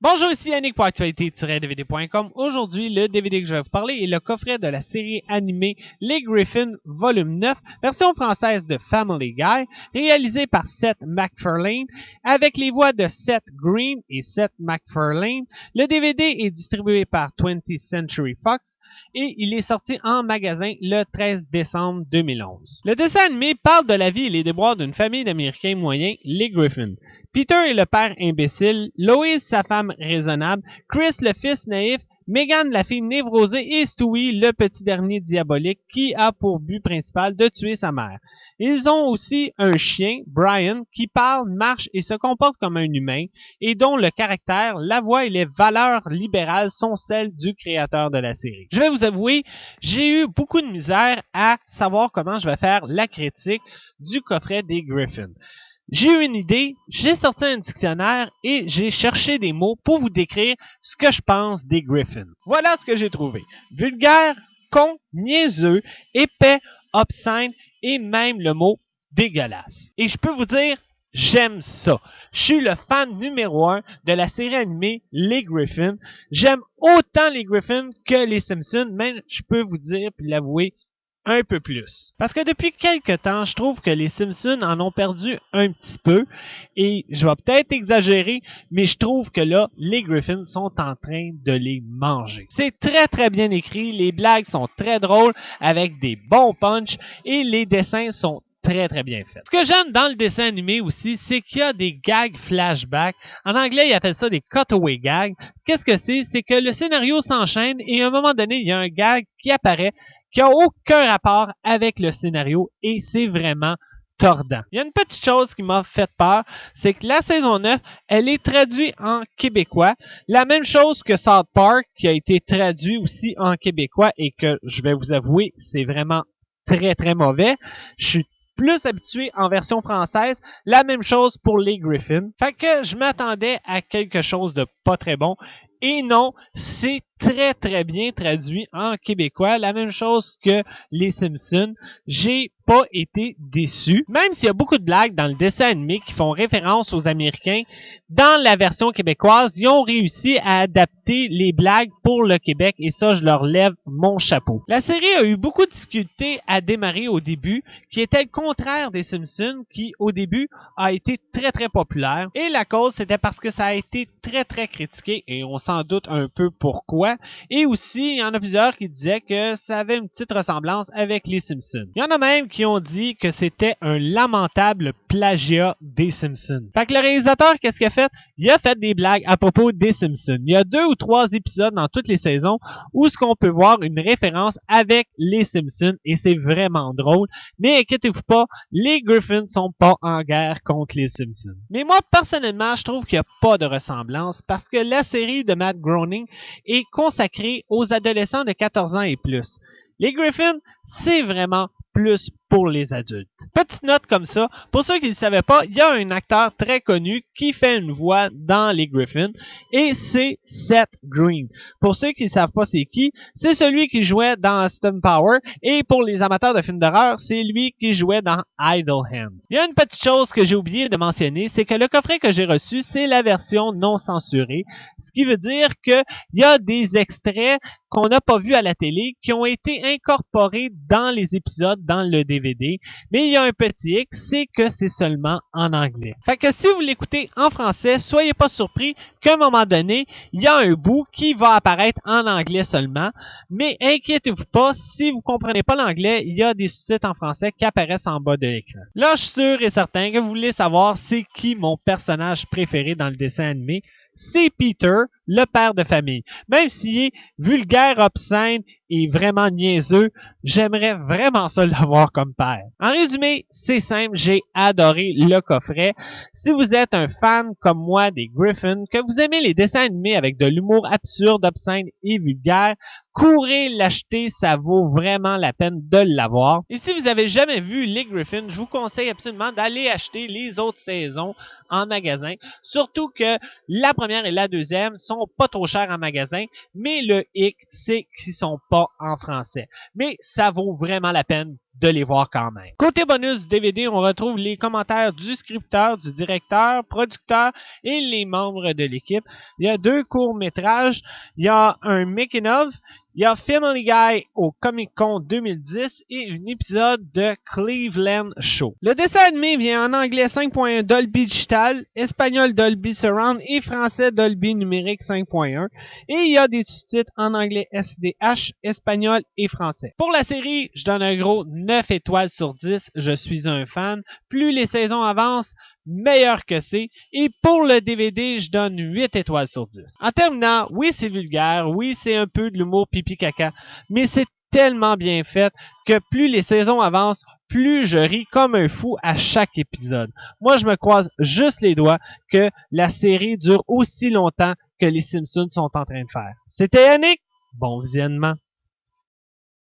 Bonjour, ici Yannick pour Actualité-DVD.com. Aujourd'hui, le DVD que je vais vous parler est le coffret de la série animée Les Griffins, volume 9, version française de Family Guy, réalisé par Seth MacFarlane, avec les voix de Seth Green et Seth MacFarlane. Le DVD est distribué par 20th Century Fox et il est sorti en magasin le 13 décembre 2011. Le dessin animé parle de la vie et les déboires d'une famille d'Américains moyens, les Griffins. Peter est le père imbécile, Lois sa femme raisonnable, Chris le fils naïf, Megan la fille névrosée et Stewie le petit dernier diabolique qui a pour but principal de tuer sa mère. Ils ont aussi un chien, Brian, qui parle, marche et se comporte comme un humain et dont le caractère, la voix et les valeurs libérales sont celles du créateur de la série. Je vais vous avouer, j'ai eu beaucoup de misère à savoir comment je vais faire la critique du coffret des Griffins. J'ai eu une idée, j'ai sorti un dictionnaire et j'ai cherché des mots pour vous décrire ce que je pense des Griffins. Voilà ce que j'ai trouvé. Vulgaire, con, niaiseux, épais, obscène et même le mot dégueulasse. Et je peux vous dire, j'aime ça. Je suis le fan numéro 1 de la série animée Les Griffins. J'aime autant les Griffins que les Simpsons, même je peux vous dire puis l'avouer, un peu plus. Parce que depuis quelques temps, je trouve que les Simpsons en ont perdu un petit peu. Et je vais peut-être exagérer, mais je trouve que là, les Griffins sont en train de les manger. C'est très très bien écrit, les blagues sont très drôles, avec des bons punchs, et les dessins sont très très bien faits. Ce que j'aime dans le dessin animé aussi, c'est qu'il y a des gags flashbacks. En anglais, ils appellent ça des cutaway gags. Qu'est-ce que c'est? C'est que le scénario s'enchaîne et à un moment donné, il y a un gag qui apparaît qui n'a aucun rapport avec le scénario et c'est vraiment tordant. Il y a une petite chose qui m'a fait peur, c'est que la saison 9, elle est traduite en québécois. La même chose que South Park, qui a été traduit aussi en québécois et que, je vais vous avouer, c'est vraiment très très mauvais. Je suis plus habitué en version française. La même chose pour les Griffins. Fait que je m'attendais à quelque chose de pas très bon. Et non, c'est très très bien traduit en québécois. La même chose que les Simpsons. J'ai pas été déçu. Même s'il y a beaucoup de blagues dans le dessin animé qui font référence aux Américains, dans la version québécoise, ils ont réussi à adapter les blagues pour le Québec et ça, je leur lève mon chapeau. La série a eu beaucoup de difficultés à démarrer au début, qui était le contraire des Simpsons, qui au début a été très très populaire. Et la cause, c'était parce que ça a été très très critiqué et on s'en doute un peu pourquoi. Et aussi, il y en a plusieurs qui disaient que ça avait une petite ressemblance avec les Simpsons. Il y en a même qui ont dit que c'était un lamentable plagiat des Simpsons. Fait que le réalisateur, qu'est-ce qu'il a fait? Il a fait des blagues à propos des Simpsons. Il y a 2 ou 3 épisodes dans toutes les saisons où ce qu'on peut voir une référence avec les Simpsons et c'est vraiment drôle. Mais inquiétez-vous pas, les Griffins sont pas en guerre contre les Simpsons. Mais moi, personnellement, je trouve qu'il n'y a pas de ressemblance parce que la série de Matt Groening est consacrée aux adolescents de 14 ans et plus. Les Griffins, c'est vraiment plus pour les adultes. Petite note comme ça, pour ceux qui ne le savaient pas, il y a un acteur très connu qui fait une voix dans les Griffins et c'est Seth Green. Pour ceux qui ne savent pas c'est qui, c'est celui qui jouait dans Austin Powers et pour les amateurs de films d'horreur, c'est lui qui jouait dans Idle Hands. Il y a une petite chose que j'ai oublié de mentionner, c'est que le coffret que j'ai reçu, c'est la version non censurée, ce qui veut dire qu'il y a des extraits qu'on n'a pas vus à la télé qui ont été incorporés dans les épisodes, dans le DVD. Mais il y a un petit hic, c'est que c'est seulement en anglais. Fait que si vous l'écoutez en français, soyez pas surpris qu'à un moment donné, il y a un bout qui va apparaître en anglais seulement. Mais inquiétez-vous pas, si vous comprenez pas l'anglais, il y a des sous-titres en français qui apparaissent en bas de l'écran. Là, je suis sûr et certain que vous voulez savoir c'est qui mon personnage préféré dans le dessin animé. C'est Peter, le père de famille. Même s'il est vulgaire, obscène et vraiment niaiseux, j'aimerais vraiment ça l'avoir comme père. En résumé, c'est simple, j'ai adoré le coffret. Si vous êtes un fan comme moi des Griffins, que vous aimez les dessins animés avec de l'humour absurde, obscène et vulgaire, courez l'acheter, ça vaut vraiment la peine de l'avoir. Et si vous avez jamais vu les Griffins, je vous conseille absolument d'aller acheter les autres saisons en magasin. Surtout que la première et la deuxième sont pas trop chères en magasin, mais le hic, c'est qu'ils sont pas en français. Mais ça vaut vraiment la peine de les voir quand même. Côté bonus DVD, on retrouve les commentaires du scripteur, du directeur, producteur et les membres de l'équipe. Il y a 2 courts-métrages, il y a un making-of, il y a Family Guy au Comic-Con 2010 et un épisode de Cleveland Show. Le dessin animé vient en anglais 5.1 Dolby Digital, espagnol Dolby Surround et français Dolby Numérique 5.1. Et il y a des sous-titres en anglais SDH, espagnol et français. Pour la série, je donne un gros 9 étoiles sur 10. Je suis un fan. Plus les saisons avancent, meilleur que c'est. Et pour le DVD, je donne 8 étoiles sur 10. En terminant, oui, c'est vulgaire. Oui, c'est un peu de l'humour pipi caca. Mais c'est tellement bien fait que plus les saisons avancent, plus je ris comme un fou à chaque épisode. Moi, je me croise juste les doigts que la série dure aussi longtemps que les Simpsons sont en train de faire. C'était Yannick. Bon visionnement.